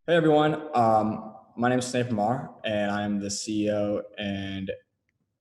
Hey everyone, my name is Sneh Parmar, and I'm the CEO and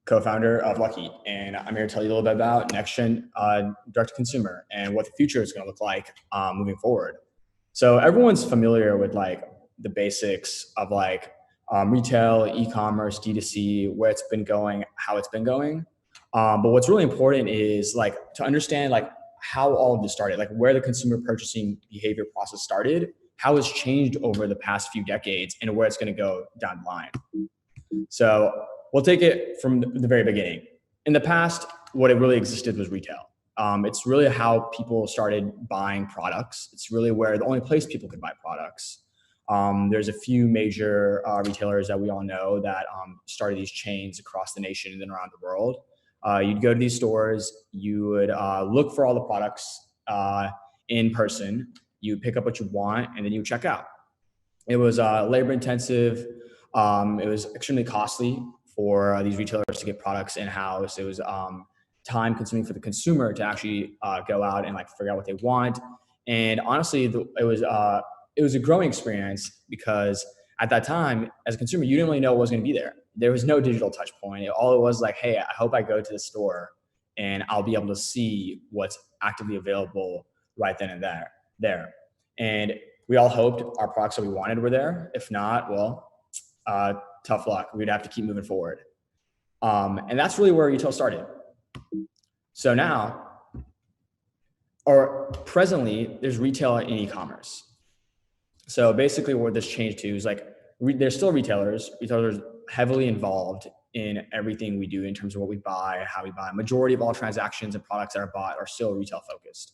co-founder of Lucky. And I'm here to tell you a little bit about next gen direct to consumer and what the future is going to look like moving forward. So everyone's familiar with like the basics of like retail, e-commerce, D2C, where it's been going, how it's been going. But what's really important is like to understand like how all of this started, like where the consumer purchasing behavior process started, how it's changed over the past few decades, and where it's going to go down the line. So we'll take it from the very beginning. In the past, what it really existed was retail. It's really how people started buying products. It's really where the only place people could buy products. There's a few major retailers that we all know that started these chains across the nation and then around the world. You'd go to these stores, you would look for all the products in person, you would pick up what you want, and then you would check out. It was labor intensive. It was extremely costly for these retailers to get products in-house. It was time consuming for the consumer to actually go out and like figure out what they want. And honestly, it was a growing experience because at that time, as a consumer, you didn't really know what was going to be there. There was no digital touch point. All it was like, hey, I hope I go to the store and I'll be able to see what's actively available right then and there. And we all hoped our products that we wanted were there. If not, well, tough luck. We'd have to keep moving forward. And that's really where retail started. So now, or presently, there's retail and e-commerce. So basically what this changed to is like, there's still retailers heavily involved in everything we do in terms of what we buy, how we buy. Majority of all transactions and products that are bought are still retail focused.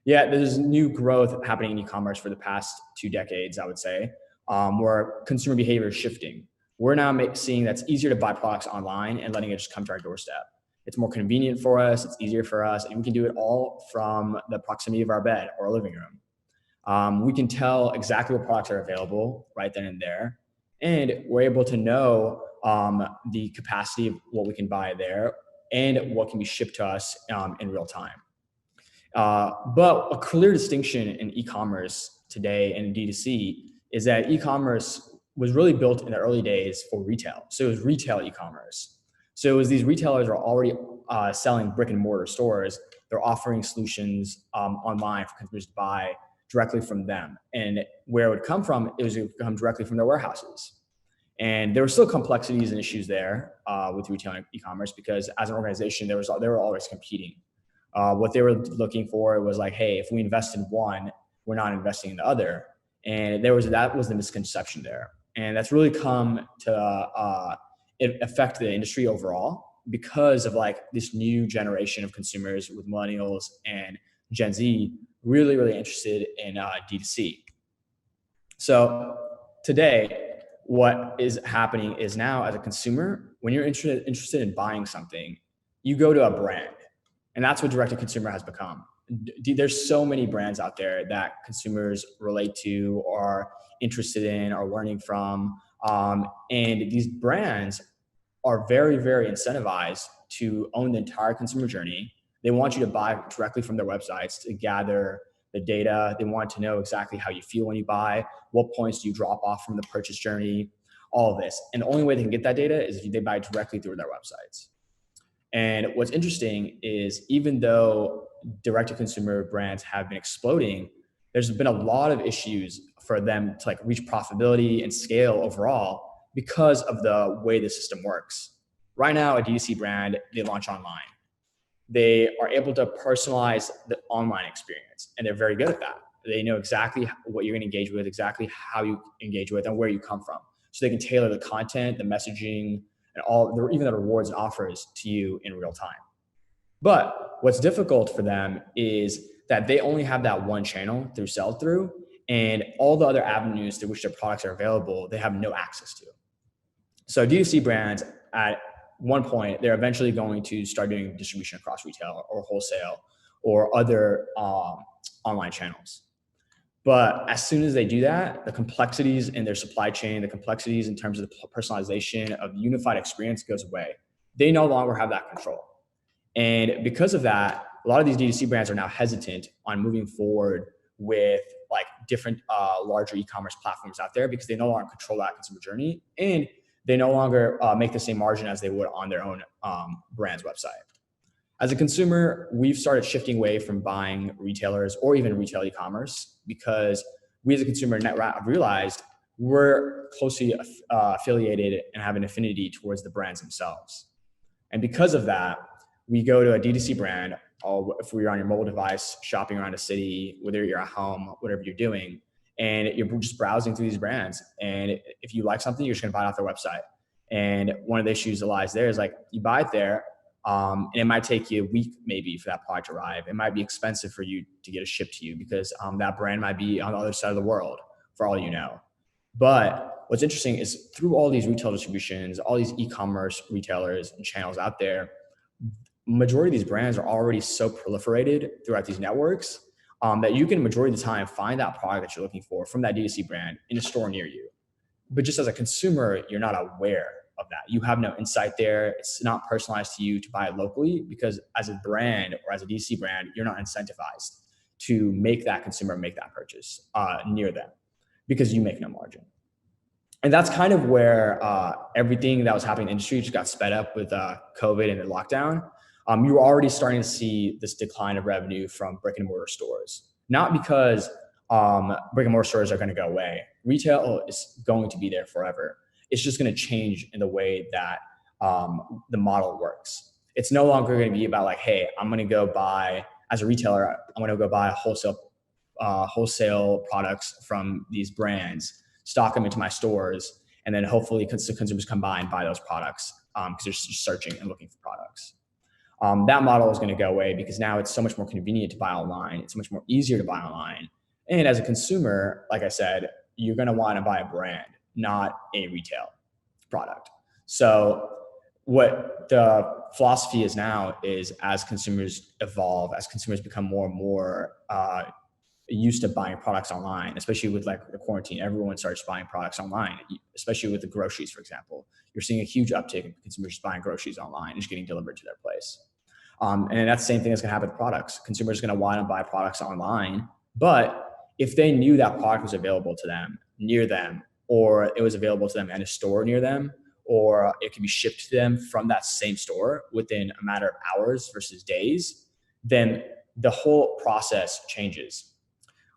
Yeah, there's new growth happening in e-commerce for the past 2 decades, I would say, where consumer behavior is shifting. We're now seeing that it's easier to buy products online and letting it just come to our doorstep. It's more convenient for us, it's easier for us, and we can do it all from the proximity of our bed or living room. We can tell exactly what products are available right then and there, and we're able to know the capacity of what we can buy there and what can be shipped to us in real time. But a clear distinction in e-commerce today and D2C is that e-commerce was really built in the early days for retail. So it was retail e-commerce. So it was these retailers are already selling brick and mortar stores. They're offering solutions online for consumers to buy directly from them. And where it would come from, it would come directly from their warehouses. And there were still complexities and issues there with retail and e-commerce because as an organization, they were always competing. What they were looking for was like, hey, if we invest in one, we're not investing in the other. And that was the misconception there. And that's really come to affect the industry overall because of like this new generation of consumers with millennials and Gen Z really, really interested in D2C. So today, what is happening is now as a consumer, when you're interested in buying something, you go to a brand. And that's what direct-to-consumer has become. There's so many brands out there that consumers relate to or are interested in or learning from. And these brands are very, very incentivized to own the entire consumer journey. They want you to buy directly from their websites to gather the data. They want to know exactly how you feel when you buy, what points do you drop off from the purchase journey, all of this. And the only way they can get that data is if they buy directly through their websites. And what's interesting is even though direct-to-consumer brands have been exploding, there's been a lot of issues for them to like reach profitability and scale overall because of the way the system works. Right now, a D2C brand, they launch online. They are able to personalize the online experience, and they're very good at that. They know exactly what you're going to engage with, exactly how you engage with, and where you come from. So they can tailor the content, the messaging, and even the rewards and offers to you in real time. But what's difficult for them is that they only have that one channel through sell-through, and all the other avenues through which their products are available, they have no access to. So D2C brands, at one point, they're eventually going to start doing distribution across retail or wholesale or other online channels. But as soon as they do that, the complexities in their supply chain, the complexities in terms of the personalization of the unified experience goes away. They no longer have that control. And because of that, a lot of these D2C brands are now hesitant on moving forward with like different larger e-commerce platforms out there because they no longer control that consumer journey, and they no longer make the same margin as they would on their own brand's website. As a consumer, we've started shifting away from buying retailers or even retail e-commerce because we as a consumer have realized we're closely affiliated and have an affinity towards the brands themselves. And because of that, we go to a D2C brand, or if you're on your mobile device, shopping around a city, whether you're at home, whatever you're doing, and you're just browsing through these brands. And if you like something, you're just gonna buy it off their website. And one of the issues that lies there is like, you buy it there, and it might take you a week maybe for that product to arrive. It might be expensive for you to get it shipped to you because that brand might be on the other side of the world for all you know. But what's interesting is through all these retail distributions, all these e-commerce retailers and channels out there, majority of these brands are already so proliferated throughout these networks that you can majority of the time find that product that you're looking for from that D2C brand in a store near you. But just as a consumer, you're not aware of that. You have no insight there. It's not personalized to you to buy it locally because as a brand or as a D2C brand, you're not incentivized to make that consumer make that purchase near them because you make no margin. And that's kind of where everything that was happening in the industry just got sped up with COVID and the lockdown. You were already starting to see this decline of revenue from brick and mortar stores. Not because brick and mortar stores are going to go away. Retail is going to be there forever. It's just going to change in the way that the model works. It's no longer going to be about like, hey, I'm going to go buy, as a retailer, I'm going to go buy wholesale products from these brands, stock them into my stores, and then hopefully consumers come by and buy those products because they're just searching and looking for products. That model is going to go away because now it's so much more convenient to buy online. It's so much more easier to buy online. And as a consumer, like I said, you're going to want to buy a brand, not a retail product. So what the philosophy is now is as consumers evolve, as consumers become more and more used to buying products online, especially with like the quarantine, everyone starts buying products online, especially with the groceries, for example. You're seeing a huge uptick in consumers buying groceries online and just getting delivered to their place. And that's the same thing that's going to happen with products. Consumers are going to want to buy products online, but if they knew that product was available to them, near them, or it was available to them in a store near them, or it could be shipped to them from that same store within a matter of hours versus days, then the whole process changes.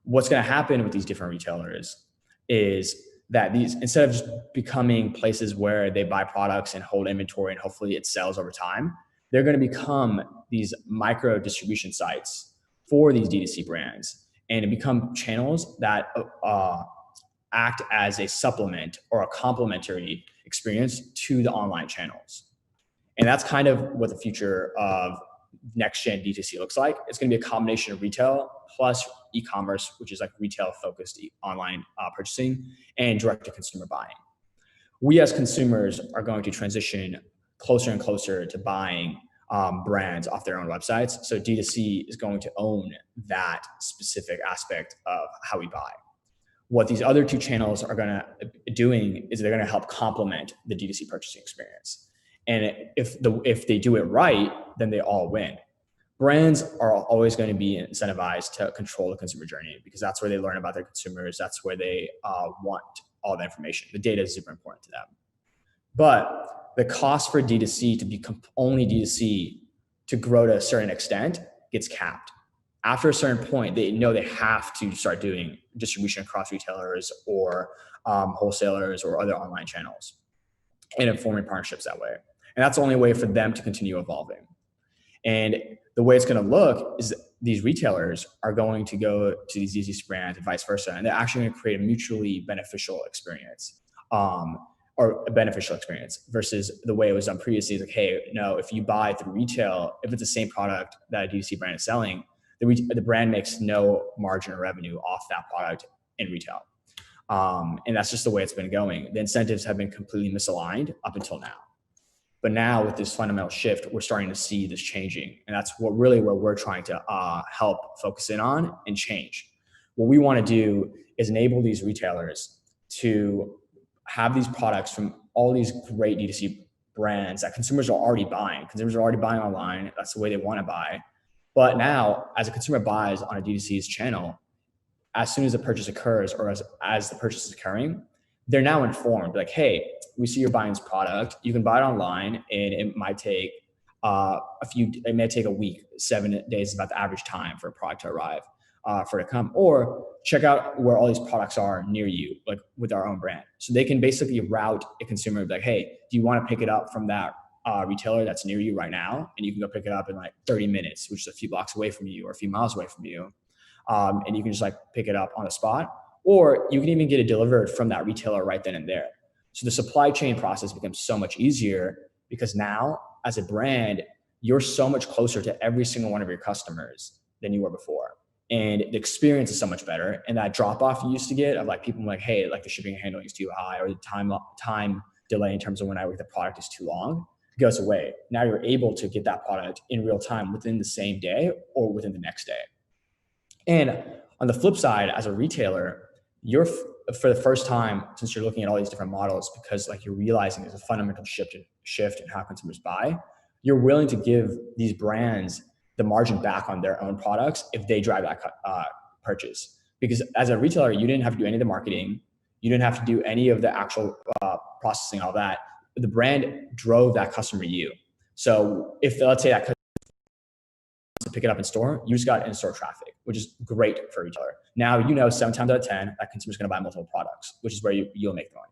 What's going to happen with these different retailers is that these, instead of just becoming places where they buy products and hold inventory and hopefully it sells over time, they're going to become these micro distribution sites for these D2C brands and become channels that act as a supplement or a complementary experience to the online channels. And that's kind of what the future of next gen D2C looks like. It's going to be a combination of retail plus e-commerce, which is like retail focused online purchasing and direct to consumer buying. We as consumers are going to transition closer and closer to buying brands off their own websites. So D2C is going to own that specific aspect of how we buy. What these other two channels are going to doing is they're going to help complement the D2C purchasing experience. And if they do it right, then they all win. Brands are always going to be incentivized to control the consumer journey because that's where they learn about their consumers. That's where they want all the information. The data is super important to them. But the cost for D2C to become only D2C to grow to a certain extent gets capped. After a certain point, they know they have to start doing distribution across retailers or wholesalers or other online channels and forming partnerships that way. And that's the only way for them to continue evolving. And the way it's going to look is these retailers are going to go to these D2C brands and vice versa. And they're actually going to create a mutually beneficial experience or a beneficial experience versus the way it was done previously. It's like, hey, no, if you buy through retail, if it's the same product that a D2C brand is selling, the brand makes no margin or revenue off that product in retail. And that's just the way it's been going. The incentives have been completely misaligned up until now. But now with this fundamental shift, we're starting to see this changing. And that's where we're trying to help focus in on and change. What we want to do is enable these retailers to have these products from all these great D2C brands that consumers are already buying. Consumers are already buying online. That's the way they want to buy. But now, as a consumer buys on a D2C's channel, as soon as the purchase occurs or as the purchase is occurring, they're now informed like, hey, we see you're buying this product. You can buy it online and it might take it may take a week, 7 days is about the average time for a product to arrive, for it to come, or check out where all these products are near you, like with our own brand. So they can basically route a consumer like, hey, do you want to pick it up from that retailer that's near you right now? And you can go pick it up in like 30 minutes, which is a few blocks away from you or a few miles away from you. And you can just like pick it up on the spot, or you can even get it delivered from that retailer right then and there. So the supply chain process becomes so much easier because now as a brand, you're so much closer to every single one of your customers than you were before. And the experience is so much better. And that drop off you used to get of like people like, hey, like the shipping and handling is too high, or the time delay in terms of when I work the product is too long, goes away. Now you're able to get that product in real time within the same day or within the next day. And on the flip side, as a retailer, you're for the first time, since you're looking at all these different models, because like you're realizing there's a fundamental shift in how consumers buy, you're willing to give these brands the margin back on their own products if they drive that purchase. Because as a retailer, you didn't have to do any of the marketing, you didn't have to do any of the actual processing, all that. The brand drove that customer to you. So if let's say that customer to pick it up in store, you just got in-store traffic, which is great for a retailer. Now, 7 times out of 10, that consumer's going to buy multiple products, which is where you'll make the money.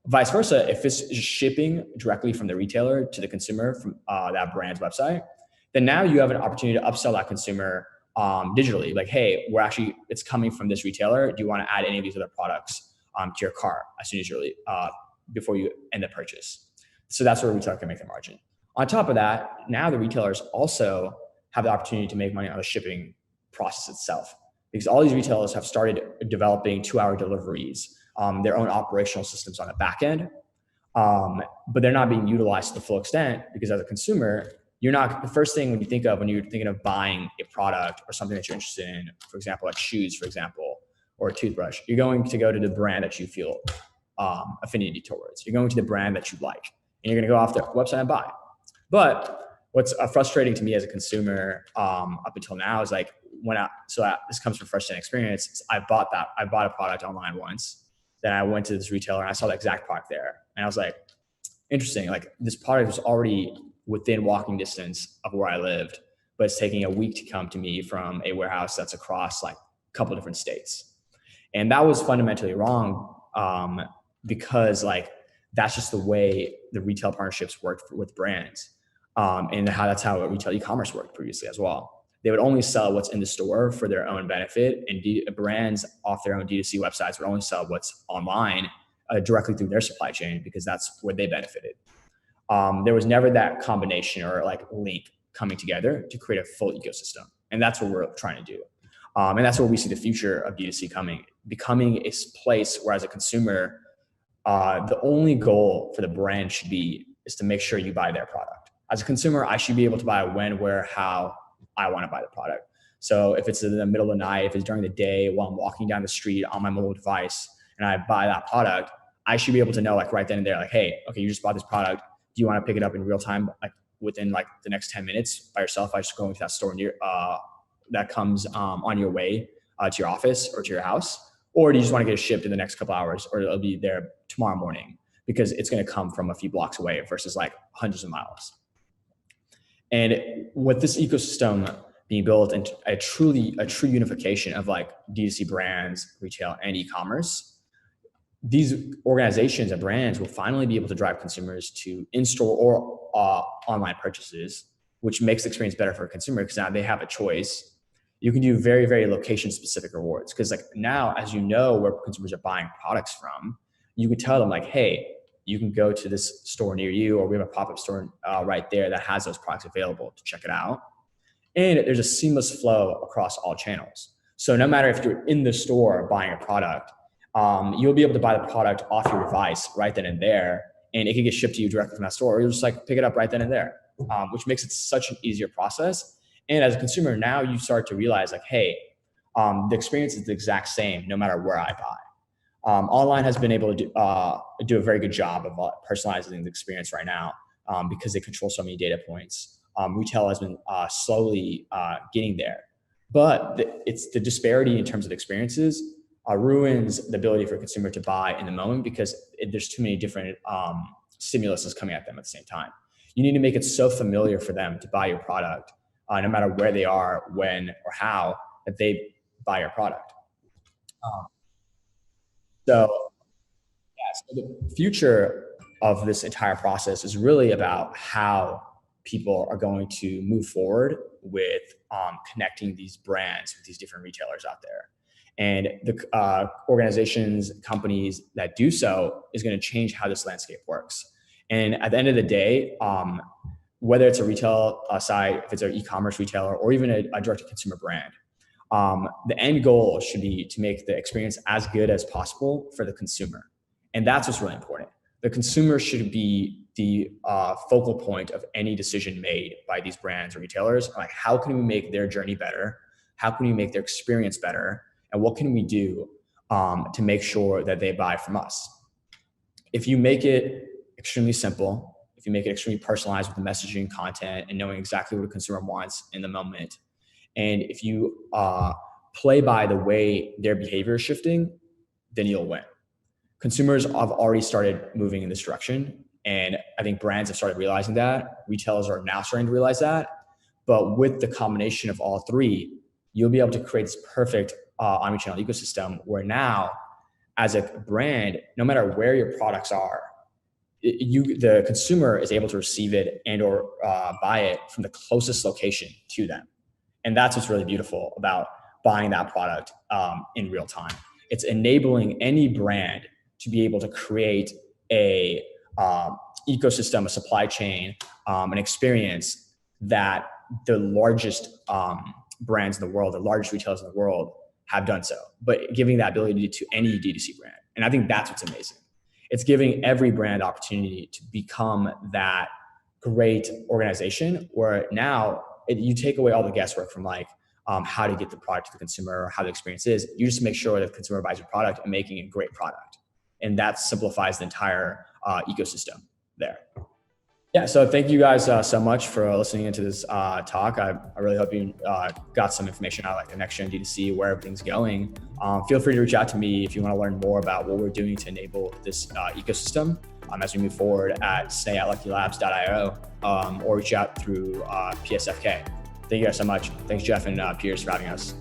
Vice versa, if it's just shipping directly from the retailer to the consumer from that brand's website, then now you have an opportunity to upsell that consumer digitally. Like, hey, it's coming from this retailer. Do you want to add any of these other products to your cart as soon as you're before you end the purchase? So that's where a retailer can make their margin. On top of that, now the retailers also have the opportunity to make money on the shipping process itself, because all these retailers have started developing 2-hour deliveries, their own operational systems on the back end, but they're not being utilized to the full extent because as a consumer, the first thing when you think of when you're thinking of buying a product or something that you're interested in, for example, like shoes, for example, or a toothbrush, you're going to go to the brand that you feel affinity towards. You're going to the brand that you like, and you're going to go off the website and buy. But what's frustrating to me as a consumer up until now is like this comes from first-hand experience. I bought a product online once. Then I went to this retailer and I saw the exact product there, and I was like, interesting. Like this product was already within walking distance of where I lived, but it's taking a week to come to me from a warehouse that's across like a couple different states. And that was fundamentally wrong because like that's just the way the retail partnerships worked with brands. And that's how retail e-commerce worked previously as well. They would only sell what's in the store for their own benefit, and brands off their own D2C websites would only sell what's online directly through their supply chain because that's where they benefited. There was never that combination or like link coming together to create a full ecosystem. And that's what we're trying to do. And that's where we see the future of D2C becoming a place where as a consumer, the only goal for the brand is to make sure you buy their product. As a consumer, I should be able to buy when, where, how I want to buy the product. So if it's in the middle of the night, if it's during the day while I'm walking down the street on my mobile device and I buy that product, I should be able to know like right then and there, like, hey, okay, you just bought this product. Do you want to pick it up in real time, like within like the next 10 minutes by yourself? I just go into that store near that comes on your way to your office or to your house, or do you just want to get it shipped in the next couple hours, or it'll be there tomorrow morning because it's going to come from a few blocks away versus like hundreds of miles. And with this ecosystem being built and a true unification of like D2C brands, retail, and e-commerce, these organizations and brands will finally be able to drive consumers to in-store or online purchases, which makes the experience better for a consumer because now they have a choice. You can do very, very location-specific rewards because like now, as you know where consumers are buying products from, you can tell them like, hey, you can go to this store near you, or we have a pop-up store right there that has those products available to check it out. And there's a seamless flow across all channels. So no matter if you're in the store buying a product, you'll be able to buy the product off your device right then and there, and it can get shipped to you directly from that store, or you'll just like pick it up right then and there, which makes it such an easier process. And as a consumer, now you start to realize like, hey, the experience is the exact same no matter where I buy. Online has been able to do a very good job of personalizing the experience right now because they control so many data points. Retail has been slowly getting there. But it's the disparity in terms of experiences ruins the ability for a consumer to buy in the moment because there's too many different stimuluses coming at them at the same time. You need to make it so familiar for them to buy your product, no matter where they are, when, or how, that they buy your product. Um, so, yeah, so the future of this entire process is really about how people are going to move forward with connecting these brands with these different retailers out there. And the organizations, companies that do so is going to change how this landscape works. And at the end of the day, whether it's a retail site, if it's an e-commerce retailer, or even a direct-to-consumer brand, the end goal should be to make the experience as good as possible for the consumer. And that's what's really important. The consumer should be the focal point of any decision made by these brands or retailers. Like, how can we make their journey better? How can we make their experience better? And what can we do to make sure that they buy from us? If you make it extremely simple, if you make it extremely personalized with the messaging, content, and knowing exactly what a consumer wants in the moment, and if you play by the way their behavior is shifting, then you'll win. Consumers have already started moving in this direction. And I think brands have started realizing that. Retailers are now starting to realize that. But with the combination of all three, you'll be able to create this perfect omnichannel ecosystem where now, as a brand, no matter where your products are, the consumer is able to receive it and or buy it from the closest location to them. And that's what's really beautiful about buying that product in real time. It's enabling any brand to be able to create a ecosystem, a supply chain, an experience that the largest brands in the world, the largest retailers in the world have done so, but giving that ability to any D2C brand. And I think that's what's amazing. It's giving every brand opportunity to become that great organization where now you take away all the guesswork from like how to get the product to the consumer or how the experience is. You just make sure that the consumer buys your product and making a great product. And that simplifies the entire ecosystem there. Yeah, so thank you guys so much for listening into this talk. I really hope you got some information out, like the next gen D2C, where everything's going. Feel free to reach out to me if you want to learn more about what we're doing to enable this ecosystem as we move forward at sneh@luckylabs.io or reach out through PSFK. Thank you guys so much. Thanks, Jeff and Piers, for having us.